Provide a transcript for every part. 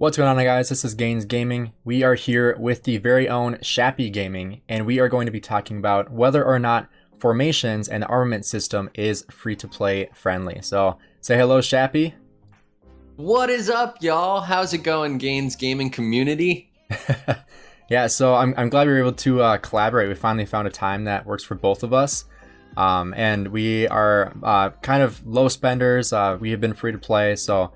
What's going on, guys? This is Gainz Gaming. We are here with the very own Shappy Gaming, and we are going to be talking about whether or not formations and the armament system is free-to-play friendly. So say hello, Shappy. What is up, y'all? How's it going, Gainz Gaming community? Yeah, so I'm glad we were able to collaborate. We finally found a time that works for both of us. And we are kind of low spenders. We have been free to play, so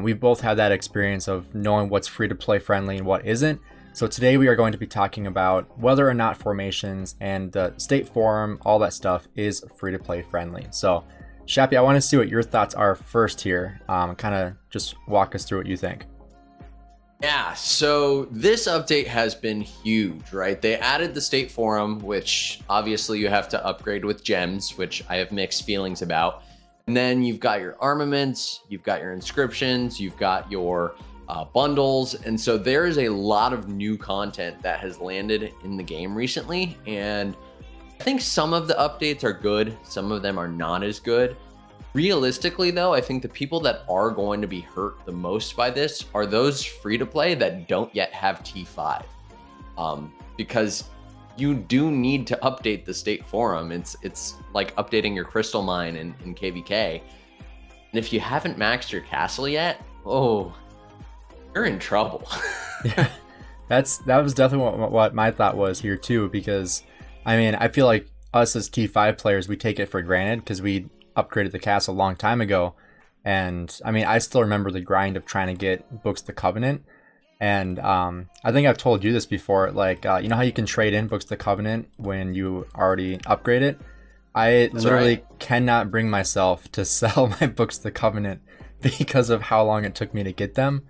we've both had that experience of knowing what's free to play friendly and what isn't. So today we are going to be talking about whether or not formations and the state forum, all that stuff, is free to play friendly. So Shappy, I want to see what your thoughts are first here. Kind of just walk us through what you think. Yeah, so this update has been huge, right? They added the state forum, which obviously you have to upgrade with gems, which I have mixed feelings about. And then you've got your armaments, you've got your inscriptions, you've got your bundles. And so there is a lot of new content that has landed in the game recently. And I think some of the updates are good, some of them are not as good. Realistically, though, I think the people that are going to be hurt the most by this are those free-to-play that don't yet have T5. Because you do need to update the state forum. It's like updating your crystal mine in KVK. And if you haven't maxed your castle yet, oh, you're in trouble. Yeah, that was definitely what my thought was here too, because I mean, I feel like us as T5 players, we take it for granted because we upgraded the castle a long time ago. And I mean, I still remember the grind of trying to get Books of the Covenant. And I think I've told you this before, like, you know how you can trade in Books of the Covenant when you already upgrade it? I literally cannot bring myself to sell my Books of the Covenant because of how long it took me to get them.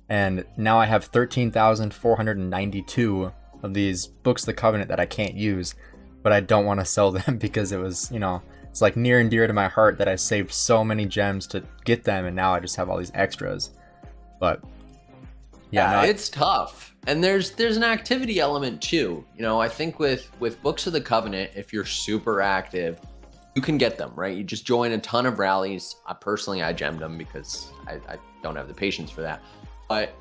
And now I have 13,492 of these Books of the Covenant that I can't use, but I don't want to sell them because it was, you know, it's like near and dear to my heart that I saved so many gems to get them, and now I just have all these extras. But yeah, it's tough. And there's an activity element too. You know, I think with Books of the Covenant, if you're super active, you can get them, right? You just join a ton of rallies. Personally, I gemmed them because I don't have the patience for that. But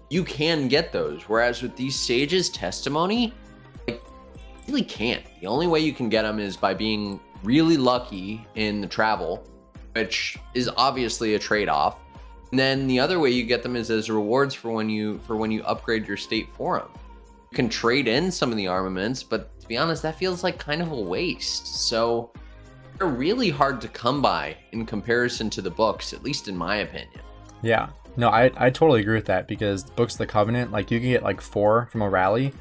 you can get those. Whereas with these Sages Testimony, like, you really can't. The only way you can get them is by being really lucky in the travel, which is obviously a trade-off. And then the other way you get them is as rewards for when you upgrade your state forum. You can trade in some of the armaments, but to be honest, that feels like kind of a waste. So they're really hard to come by in comparison to the books, at least in my opinion. Yeah, no, I totally agree with that, because Books of the Covenant, like, you can get like 4 from a rally.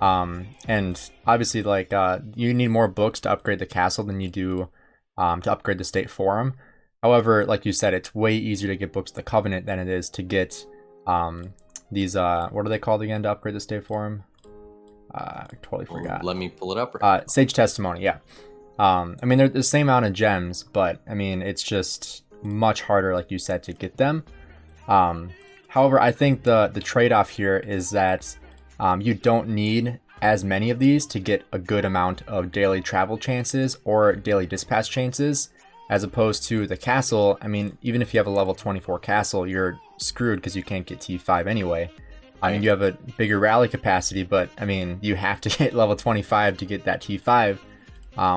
And obviously, like, you need more books to upgrade the castle than you do to upgrade the state forum. However, like you said, it's way easier to get Books of the Covenant than it is to get these, what are they called again to upgrade the state forum? I totally forgot. Let me pull it up. Sage Testimony, yeah. I mean, they're the same amount of gems, but I mean, it's just much harder, like you said, to get them. However, I think the trade-off here is that you don't need as many of these to get a good amount of daily travel chances or daily dispatch chances, as opposed to the castle. I mean, even if you have a level 24 castle, you're screwed because you can't get T5 anyway. I mean, you have a bigger rally capacity, but I mean, you have to get level 25 to get that T5.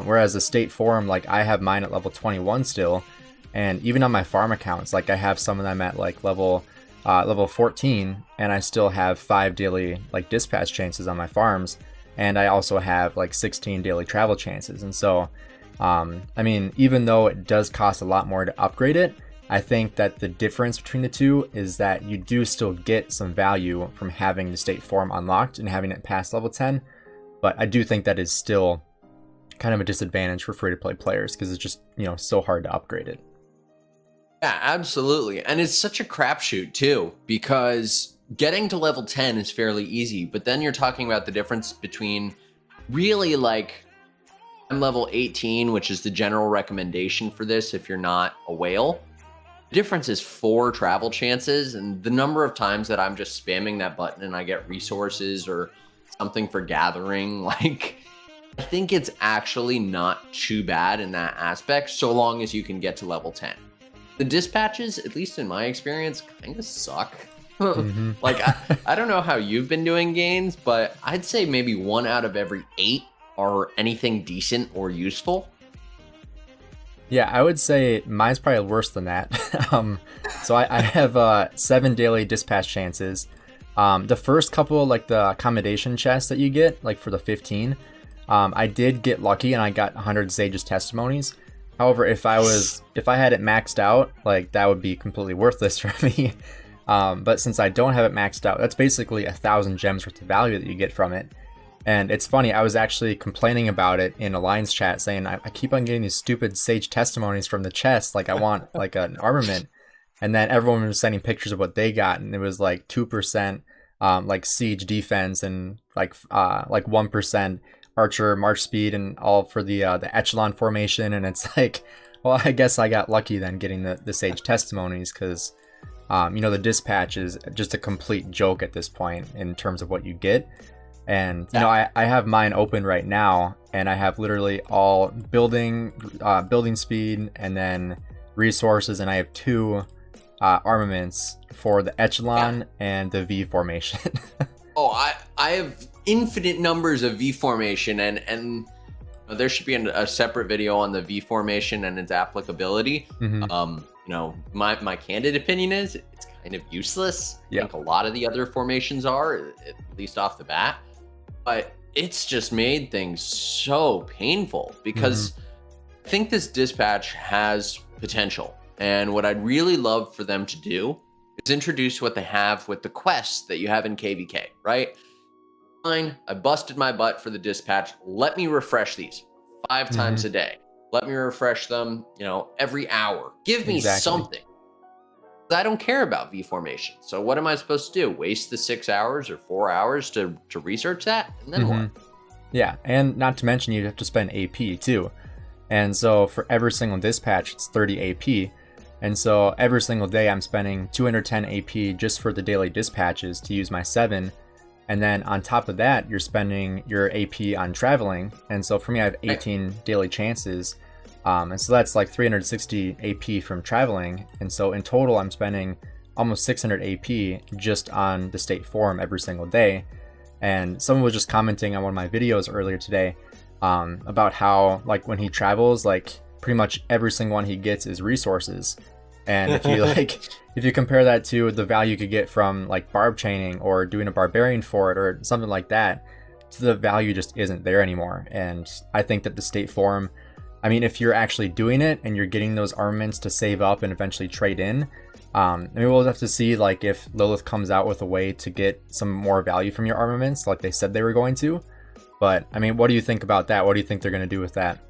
Whereas the state forum, like, I have mine at level 21 still, and even on my farm accounts, like, I have some of them at like level 14, and I still have 5 daily like dispatch chances on my farms, and I also have like 16 daily travel chances. And so I mean, even though it does cost a lot more to upgrade it, I think that the difference between the two is that you do still get some value from having the state forum unlocked and having it past level 10. But I do think that is still kind of a disadvantage for free-to-play players because it's just, you know, so hard to upgrade it. Yeah, absolutely. And it's such a crapshoot too, because getting to level 10 is fairly easy, but then you're talking about the difference between really, like, I'm level 18, which is the general recommendation for this if you're not a whale. The difference is 4 travel chances, and the number of times that I'm just spamming that button and I get resources or something for gathering, like, I think it's actually not too bad in that aspect, so long as you can get to level 10. The dispatches, at least in my experience, kind of suck. Like, I don't know how you've been doing gains, but I'd say maybe 1 out of every 8 are anything decent or useful. Yeah, I would say mine's probably worse than that. So I have 7 daily dispatch chances. The first couple, like the accommodation chests that you get, like for the 15, I did get lucky and I got 100 Sage's testimonies. However, if I had it maxed out, like that would be completely worthless for me. But since I don't have it maxed out, that's basically 1,000 gems worth of value that you get from it. And it's funny, I was actually complaining about it in Alliance chat, saying I keep on getting these stupid Sage testimonies from the chest, like I want like an armament. And then everyone was sending pictures of what they got, and it was like 2% like siege defense and like 1% archer march speed and all for the echelon formation. And it's like, well, I guess I got lucky then getting the Sage testimonies, because you know, the dispatch is just a complete joke at this point in terms of what you get. And you know, I have mine open right now, and I have literally all building speed and then resources, and I have 2 armaments for the echelon and the V formation. Oh, I have infinite numbers of V formation, and there should be a separate video on the V formation and its applicability. You know, my candid opinion is it's kind of useless. I think a lot of the other formations are, at least off the bat. But it's just made things so painful, because I think this dispatch has potential. And what I'd really love for them to do is introduce what they have with the quests that you have in KVK, right? Fine, I busted my butt for the dispatch. Let me refresh these 5 times a day. Let me refresh them, you know, every hour. Give me something. I don't care about V formation. So what am I supposed to do? Waste the 6 hours or 4 hours to research that? And then what? Yeah, and not to mention you have to spend AP too. And so for every single dispatch, it's 30 AP. And so every single day I'm spending 210 AP just for the daily dispatches to use my 7. And then on top of that, you're spending your AP on traveling. And so for me, I have 18 daily chances. And so that's like 360 AP from traveling. And so in total, I'm spending almost 600 AP just on the state forum every single day. And someone was just commenting on one of my videos earlier today about how, like, when he travels, like pretty much every single one he gets is resources. And if you if you compare that to the value you could get from like barb chaining or doing a barbarian fort or something like that, the value just isn't there anymore. And I think that the state forum, I mean, if you're actually doing it and you're getting those armaments to save up and eventually trade in, I mean, we'll have to see like if Lilith comes out with a way to get some more value from your armaments like they said they were going to. But I mean, what do you think about that? What do you think they're going to do with that?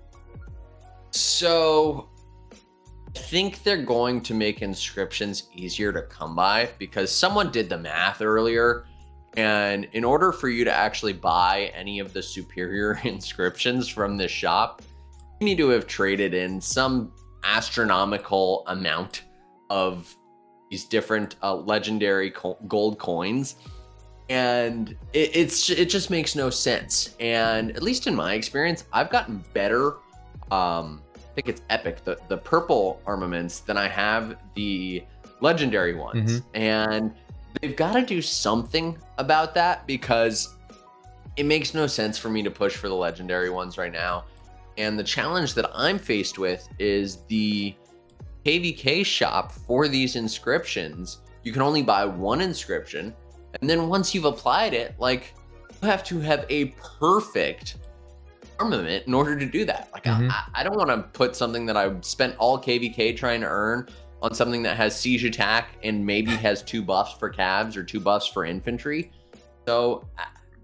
So I think they're going to make inscriptions easier to come by, because someone did the math earlier. And in order for you to actually buy any of the superior inscriptions from this shop, you need to have traded in some astronomical amount of these different legendary gold coins. And it just makes no sense. And at least in my experience, I've gotten better. I think it's epic, the purple armaments, than I have the legendary ones. And they've got to do something about that, because it makes no sense for me to push for the legendary ones right now. And the challenge that I'm faced with is the KVK shop for these inscriptions. You can only buy 1 inscription. And then once you've applied it, like, you have to have a perfect armament in order to do that. Like, I don't want to put something that I spent all KVK trying to earn on something that has siege attack and maybe has 2 buffs for calves or 2 buffs for infantry. So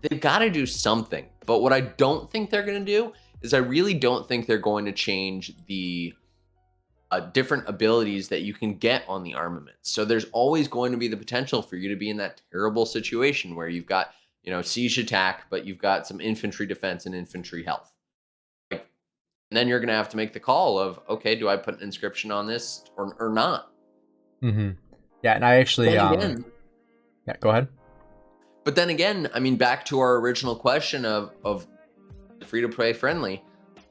they've got to do something. But what I don't think they're going to do is I really don't think they're going to change the different abilities that you can get on the armaments. So there's always going to be the potential for you to be in that terrible situation where you've got, you know, siege attack, but you've got some infantry defense and infantry health. And then you're going to have to make the call of, okay, do I put an inscription on this or not? Yeah, and I actually, yeah, go ahead. But then again, I mean, back to our original question of free-to-play friendly,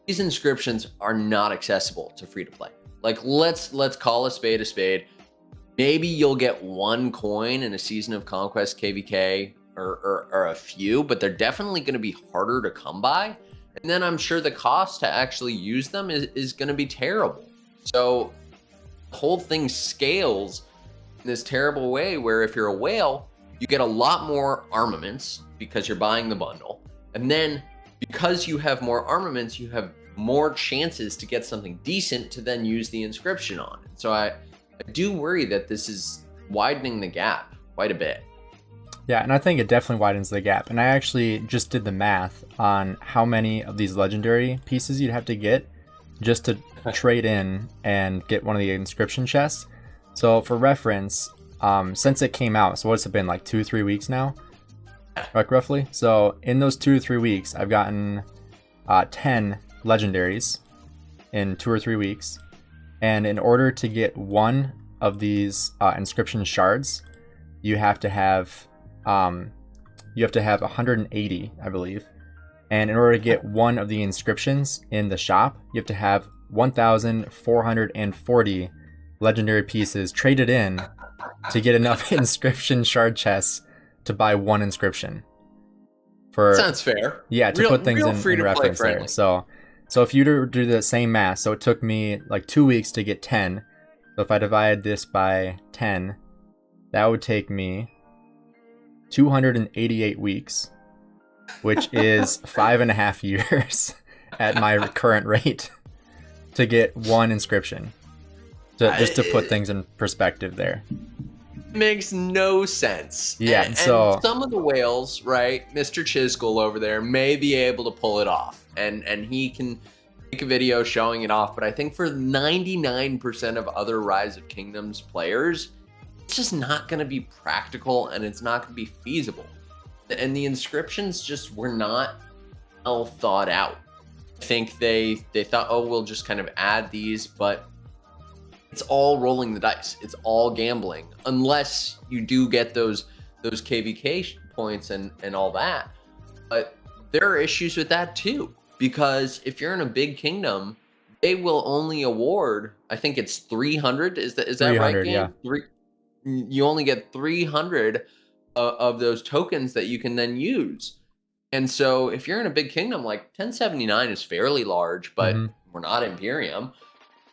these inscriptions are not accessible to free-to-play. Like, let's call a spade a spade. maybe you'll get one coin in a Season of Conquest KVK or a few, but they're definitely going to be harder to come by. And then I'm sure the cost to actually use them is going to be terrible. So the whole thing scales in this terrible way where if you're a whale, you get a lot more armaments because you're buying the bundle. And then because you have more armaments, you have more chances to get something decent to then use the inscription on. So I do worry that this is widening the gap quite a bit. Yeah, and I think it definitely widens the gap. And I actually just did the math on how many of these legendary pieces you'd have to get just to trade in and get one of the inscription chests. So for reference, since it came out, so what's it been, like 2-3 weeks now? Like roughly. So in those 2 or 3 weeks, I've gotten 10 legendaries in 2 or 3 weeks. And in order to get one of these inscription shards, you have to have 180, I believe. And in order to get one of the inscriptions in the shop, you have to have 1,440 legendary pieces traded in to get enough inscription shard chests to buy one inscription. Sounds fair. Yeah, to put things in reference there. So if you do the same math, so it took me like 2 weeks to get 10. So if I divide this by 10, that would take me 288 weeks, which is 5.5 years at my current rate to get one inscription. Just to put things in perspective there. Makes no sense. Yeah, and so some of the whales, right, Mr. Chisgul over there may be able to pull it off, and he can make a video showing it off, but I think for 99% of other Rise of Kingdoms players, it's just not going to be practical and it's not going to be feasible. And the inscriptions just were not well thought out. I think they thought, oh, we'll just kind of add these, but it's all rolling the dice. It's all gambling, unless you do get those KVK points and all that. But there are issues with that too, because if you're in a big kingdom, they will only award, I think it's 300. Is that right? Yeah. You only get 300 of those tokens that you can then use. And so if you're in a big kingdom, like 1079 is fairly large, but we're not Imperium.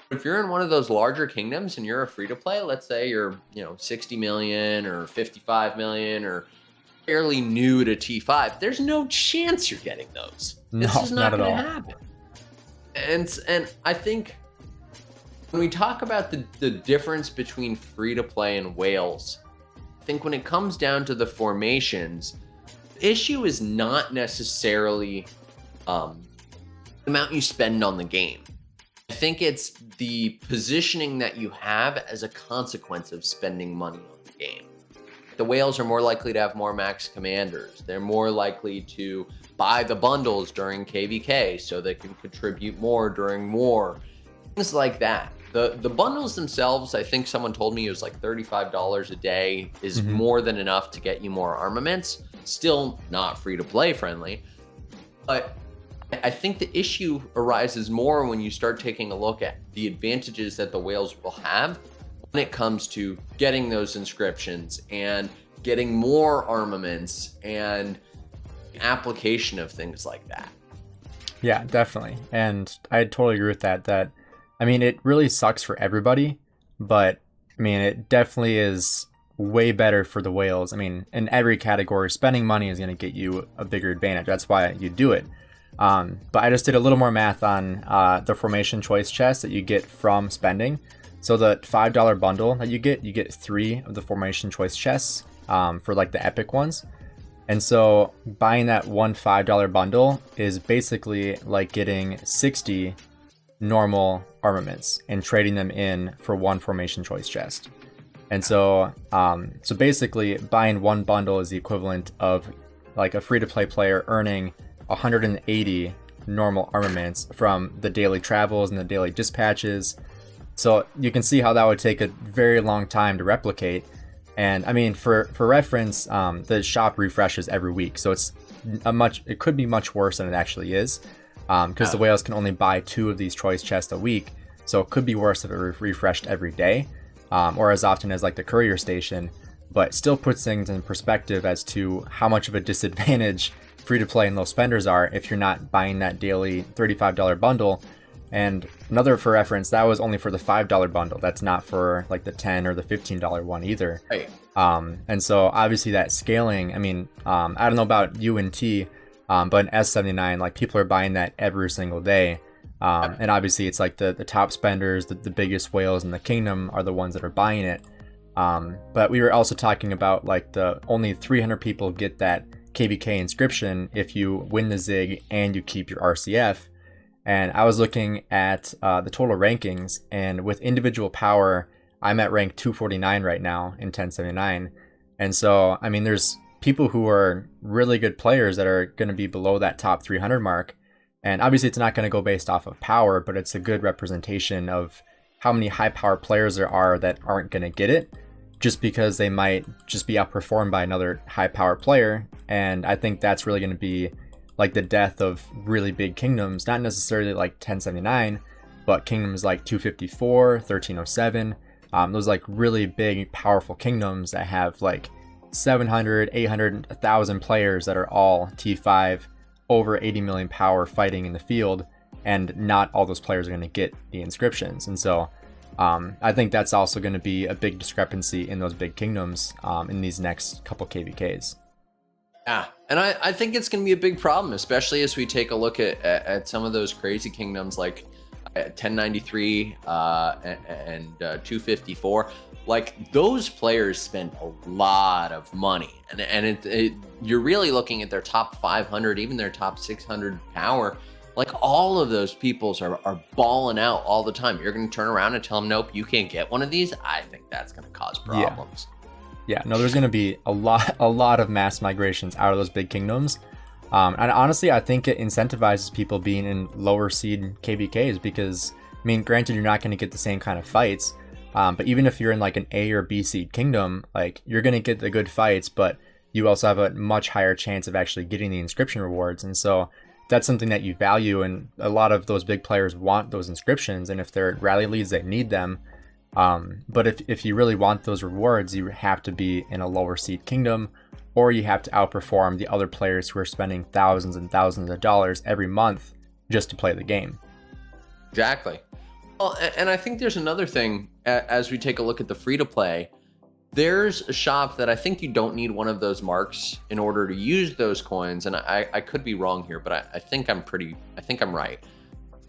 If you're in one of those larger kingdoms and you're a free-to-play, let's say you're 60 million or 55 million or fairly new to T5, there's no chance you're getting those. This is not going to happen. And I think when we talk about the difference between free-to-play and whales, I think when it comes down to the formations, the issue is not necessarily the amount you spend on the game. I think it's the positioning that you have as a consequence of spending money on the game. The whales are more likely to have more max commanders. They're more likely to buy the bundles during KVK so they can contribute more during war. Things like that. The bundles themselves, I think someone told me it was like $35 a day is more than enough to get you more armaments. Still not free to play friendly, but I think the issue arises more when you start taking a look at the advantages that the whales will have when it comes to getting those inscriptions and getting more armaments and application of things like that. Yeah, definitely. And I totally agree with that. I mean, it really sucks for everybody, but I mean, it definitely is way better for the whales. I mean, in every category, spending money is going to get you a bigger advantage. That's why you do it. But I just did a little more math on the formation choice chest that you get from spending. So the $5 bundle that you get 3 of the formation choice chests for like the epic ones. And so buying that one $5 bundle is basically like getting 60 normal armaments and trading them in for one formation choice chest. And so so basically buying one bundle is the equivalent of like a free-to-play player earning 180 normal armaments from the daily travels and the daily dispatches. So you can see how that would take a very long time to replicate. And I mean, for reference, the shop refreshes every week, so it could be much worse than it actually is, because the whales can only buy 2 of these choice chests a week, so it could be worse if it refreshed every day. or as often as like the courier station, but still puts things in perspective as to how much of a disadvantage free to play and low spenders are if you're not buying that daily $35 bundle. And another for reference, that was only for the $5 bundle. That's not for like the $10 or the $15 one either. Right. And so obviously that scaling, I mean, I don't know about UNT, but in S79, like people are buying that every single day. And obviously it's like the top spenders, the biggest whales in the kingdom are the ones that are buying it. But we were also talking about like the only 300 people get that KVK inscription if you win the Zig and you keep your RCF. And I was looking at the total rankings, and with individual power, I'm at rank 249 right now in 1079. And so, I mean, there's people who are really good players that are going to be below that top 300 mark. And obviously it's not going to go based off of power, but it's a good representation of how many high power players there are that aren't going to get it just because they might just be outperformed by another high power player. And I think that's really going to be like the death of really big kingdoms, not necessarily like 1079, but kingdoms like 254, 1307, those like really big, powerful kingdoms that have like 700, 800, 1,000 players that are all T5, over 80 million power fighting in the field, and not all those players are going to get the inscriptions. And so I think that's also going to be a big discrepancy in those big kingdoms in these next couple KVKs. Yeah, and I think it's going to be a big problem, especially as we take a look at some of those crazy kingdoms like 1093 and 254. Like those players spend a lot of money, and you're really looking at their top 500, even their top 600 power. Like all of those peoples are balling out all the time. You're going to turn around and tell them, nope, you can't get one of these. I think that's going to cause problems. Yeah, no, there's going to be a lot of mass migrations out of those big kingdoms. And honestly, I think it incentivizes people being in lower seed KVKs because, I mean, granted, you're not going to get the same kind of fights. But even if you're in like an A or B seed kingdom, like you're going to get the good fights, but you also have a much higher chance of actually getting the inscription rewards. And so that's something that you value. And a lot of those big players want those inscriptions. And if they're rally leads, they need them. But if you really want those rewards, you have to be in a lower seed kingdom, or you have to outperform the other players who are spending thousands and thousands of dollars every month just to play the game. Exactly. Well, and I think there's another thing as we take a look at the free to play. There's a shop that I think you don't need one of those marks in order to use those coins. And I could be wrong here, but I think I'm right.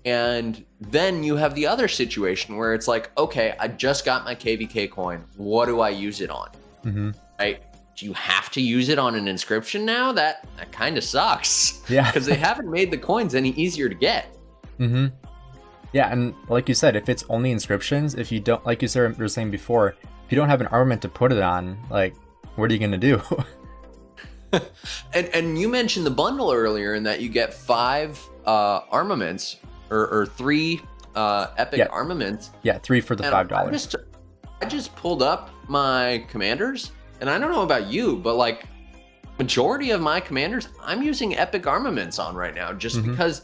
And then you have the other situation where it's like, okay, I just got my KVK coin. What do I use it on? Mm-hmm. Right? Do you have to use it on an inscription now? That kind of sucks. Yeah. Because they haven't made the coins any easier to get. Mm-hmm. Yeah, and like you said, if it's only inscriptions, if you don't, like you were saying before, if you don't have an armament to put it on, like, what are you going to do? and you mentioned the bundle earlier in that you get 5 armaments or 3 epic armaments. Yeah, 3 for the $5. I just pulled up my commanders, and I don't know about you, but like majority of my commanders, I'm using epic armaments on right now just because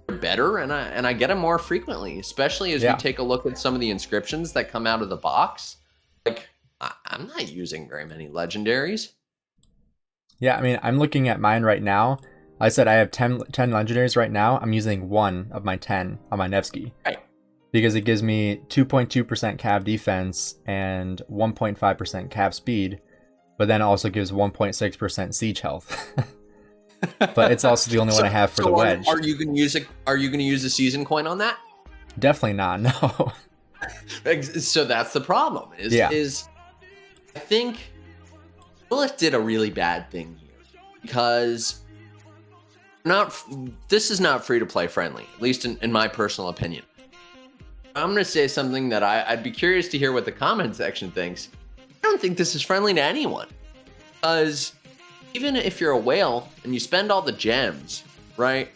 they're better and I get them more frequently, especially as we take a look at some of the inscriptions that come out of the box. Like I'm not using very many legendaries. Yeah, I mean, I'm looking at mine right now. I said I have 10 legendaries right now. I'm using 1 of my 10 on my Nevsky. Right. Because it gives me 2.2% cav defense and 1.5% cav speed, but then also gives 1.6% siege health. But it's also the only one I have for the wedge. Are you going to use a season coin on that? Definitely not. No. So that's the problem. Is I think Lilith did a really bad thing here because this is not free to play friendly, at least in my personal opinion. I'm going to say something that I'd be curious to hear what the comment section thinks. I don't think this is friendly to anyone, because even if you're a whale and you spend all the gems, right,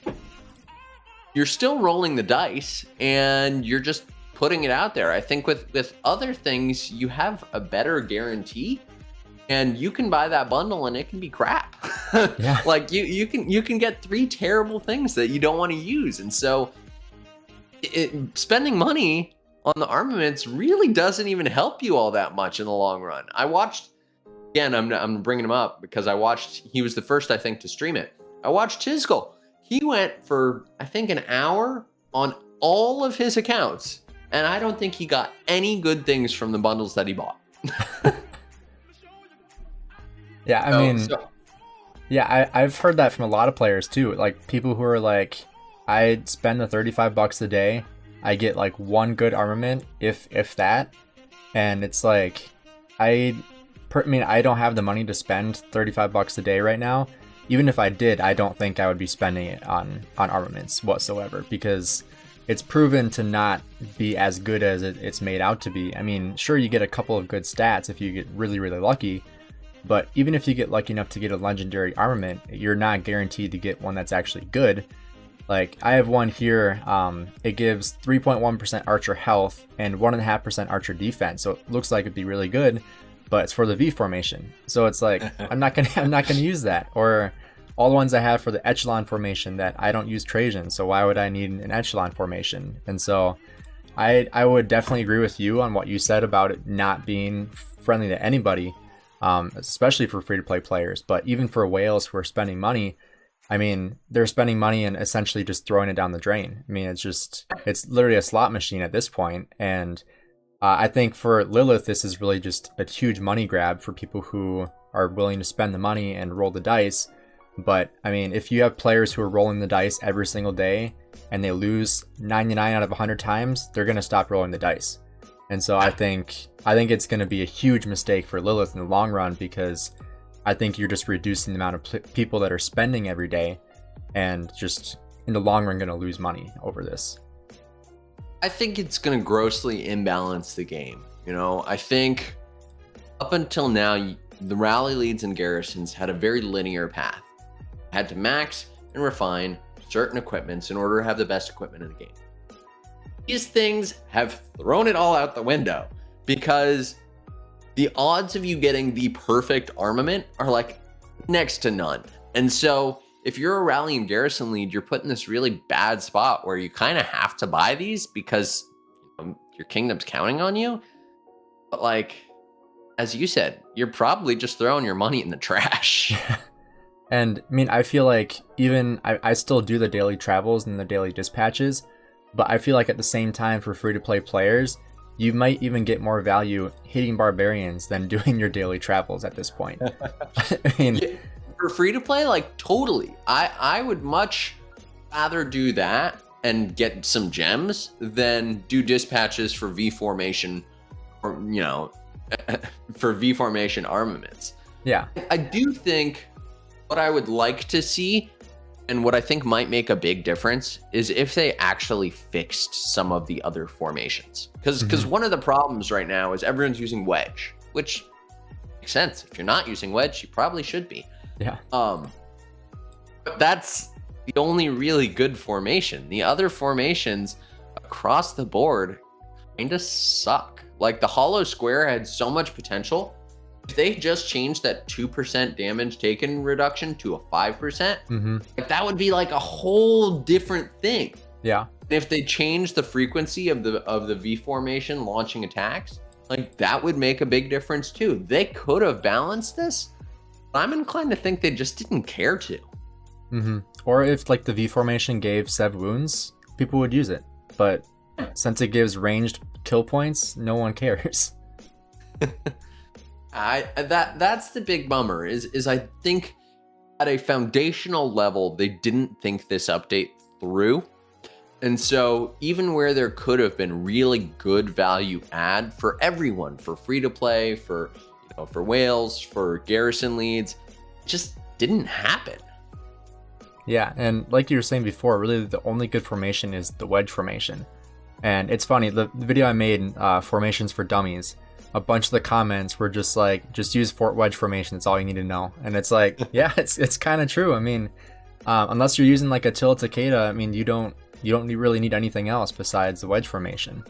you're still rolling the dice and you're just putting it out there. I think with other things, you have a better guarantee, and you can buy that bundle and it can be crap. Yeah. Like you can get 3 terrible things that you don't want to use. And so spending money on the armaments really doesn't even help you all that much in the long run. I watched, again, I'm bringing him up because he was the first, I think, to stream it. I watched Chisgul. He went for, I think, an hour on all of his accounts, and I don't think he got any good things from the bundles that he bought. Yeah, I mean, yeah, I've heard that from a lot of players too. Like people who are like, I spend the $35 a day, I get like one good armament, if that, and it's like, I mean, I don't have the money to spend $35 a day right now. Even if I did, I don't think I would be spending it on armaments whatsoever, because it's proven to not be as good as it's made out to be. I mean, sure, you get a couple of good stats if you get really, really lucky, but even if you get lucky enough to get a legendary armament, you're not guaranteed to get one that's actually good. Like, I have one here, it gives 3.1% archer health and 1.5% archer defense, so it looks like it'd be really good, but it's for the V formation. So it's like, I'm not gonna use that. Or all the ones I have for the echelon formation that I don't use Trajan, so why would I need an echelon formation? And so I would definitely agree with you on what you said about it not being friendly to anybody, especially for free-to-play players. But even for whales who are spending money, I mean, they're spending money and essentially just throwing it down the drain. I mean, it's literally a slot machine at this point. And I think for Lilith, this is really just a huge money grab for people who are willing to spend the money and roll the dice. But I mean, if you have players who are rolling the dice every single day and they lose 99 out of 100 times, they're going to stop rolling the dice. And so I think it's going to be a huge mistake for Lilith in the long run, because I think you're just reducing the amount of people that are spending every day, and just in the long run going to lose money over this. I think it's going to grossly imbalance the game. You know, I think up until now, the rally leads and garrisons had a very linear path. Had to max and refine certain equipments in order to have the best equipment in the game. These things have thrown it all out the window, because the odds of you getting the perfect armament are like next to none. And so if you're a rally and garrison lead, you're put in this really bad spot where you kind of have to buy these because your kingdom's counting on you. But like, as you said, you're probably just throwing your money in the trash. And I mean, I feel like even I still do the daily travels and the daily dispatches, but I feel like at the same time, for free-to-play players, you might even get more value hitting barbarians than doing your daily travels at this point. I mean, yeah, for free-to-play, like totally. I would much rather do that and get some gems than do dispatches for V formation, or for V formation armaments. Yeah, I do think what I would like to see, and what I think might make a big difference, is if they actually fixed some of the other formations. Because one of the problems right now is everyone's using wedge, which makes sense. If you're not using wedge, you probably should be. Yeah. But that's the only really good formation. The other formations across the board kind of suck. Like the hollow square had so much potential. If they just changed that 2% damage taken reduction to a 5%, like that would be like a whole different thing. Yeah. And if they changed the frequency of the V formation launching attacks, like that would make a big difference too. They could have balanced this, but I'm inclined to think they just didn't care to. Or if like the V formation gave 7 wounds, people would use it. But since it gives ranged kill points, no one cares. That's the big bummer is I think at a foundational level, they didn't think this update through. And so even where there could have been really good value add for everyone, for free to play, for whales, for garrison leads, it just didn't happen. Yeah, and like you were saying before, really the only good formation is the wedge formation. And it's funny, the video I made, Formations for Dummies, a bunch of the comments were just like, just use Fort Wedge formation, that's all you need to know. And it's like, yeah, it's kind of true. I mean, unless you're using like Attila Takeda, I mean, you don't really need anything else besides the wedge formation.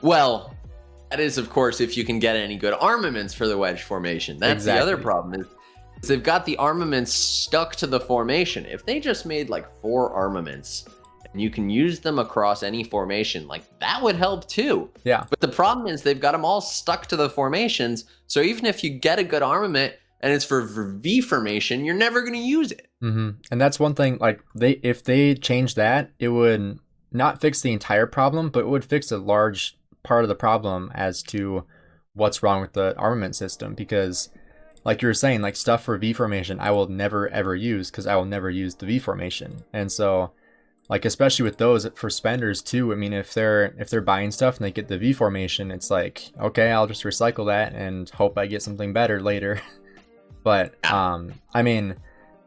Well, that is, of course, if you can get any good armaments for the wedge formation. That's exactly. The other problem is they've got the armaments stuck to the formation. If they just made like 4 armaments and you can use them across any formation. Like, that would help too. Yeah. But the problem is they've got them all stuck to the formations. So even if you get a good armament and it's for V formation, you're never going to use it. And that's one thing, like if they change that, it would not fix the entire problem, but it would fix a large part of the problem as to what's wrong with the armament system. Because like you were saying, like stuff for V formation, I will never ever use because I will never use the V formation. And so like, especially with those for spenders too, I mean, if they're buying stuff and they get the V formation, it's like, okay, I'll just recycle that and hope I get something better later. But I mean,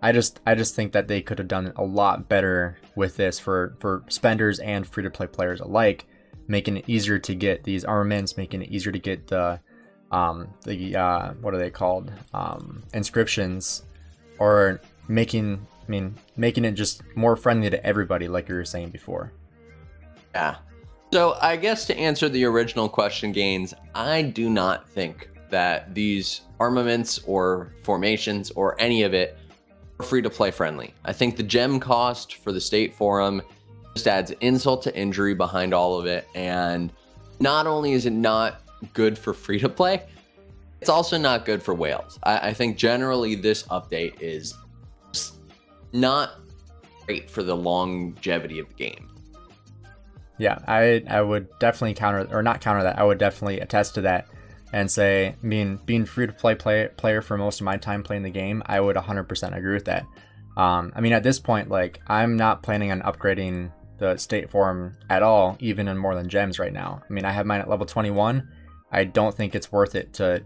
I just think that they could have done a lot better with this for spenders and free-to-play players alike, making it easier to get these armaments, making it easier to get the what are they called, inscriptions, or making it just more friendly to everybody, like you were saying before. Yeah. So I guess to answer the original question, Gainz, I do not think that these armaments or formations or any of it are free-to-play friendly. I think the gem cost for the state forum just adds insult to injury behind all of it. And not only is it not good for free-to-play, it's also not good for whales. I think generally this update is not great for the longevity of the game. Yeah, I would definitely not counter that. I would definitely attest to that and say, I mean, being free-to-play player for most of my time playing the game, I would 100% agree with that. I mean, at this point, like, I'm not planning on upgrading the state forum at all, even in more than gems right now. I mean, I have mine at level 21. I don't think it's worth it to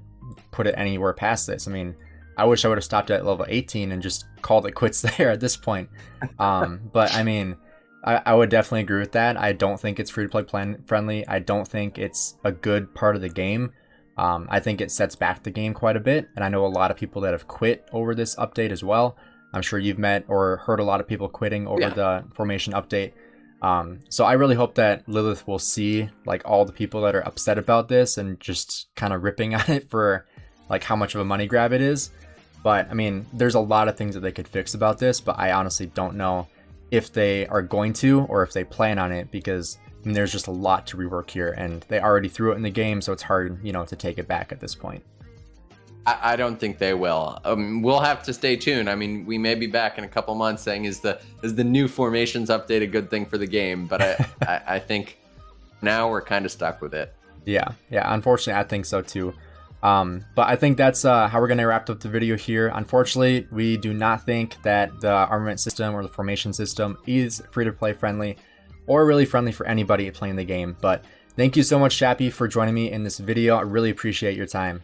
put it anywhere past this. I mean, I wish I would have stopped at level 18 and just called it quits there at this point. But I mean, I would definitely agree with that. I don't think it's free-to-play friendly. I don't think it's a good part of the game. I think it sets back the game quite a bit, and I know a lot of people that have quit over this update as well. I'm sure you've met or heard a lot of people quitting over the formation update. So I really hope that Lilith will see like all the people that are upset about this and just kind of ripping on it for like how much of a money grab it is. But I mean, there's a lot of things that they could fix about this, but I honestly don't know if they are going to or if they plan on it, because I mean, there's just a lot to rework here, and they already threw it in the game, so it's hard, you know, to take it back at this point. I don't think they will. We'll have to stay tuned. I mean, we may be back in a couple months saying, is the new formations update a good thing for the game? But I think now we're kind of stuck with it. Yeah, unfortunately, I think so too. But I think that's how we're going to wrap up the video here. Unfortunately, we do not think that the armament system or the formation system is free-to-play friendly or really friendly for anybody playing the game. But thank you so much, Shappy, for joining me in this video. I really appreciate your time.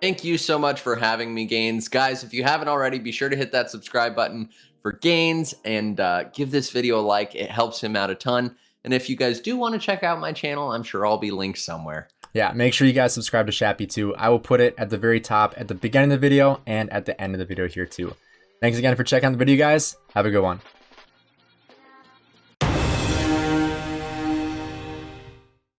Thank you so much for having me, Gainz. Guys, if you haven't already, be sure to hit that subscribe button for Gainz and give this video a like. It helps him out a ton. And if you guys do want to check out my channel, I'm sure I'll be linked somewhere. Yeah, make sure you guys subscribe to Shappy too. I will put it at the very top, at the beginning of the video, and at the end of the video here too. Thanks again for checking out the video, guys. Have a good one.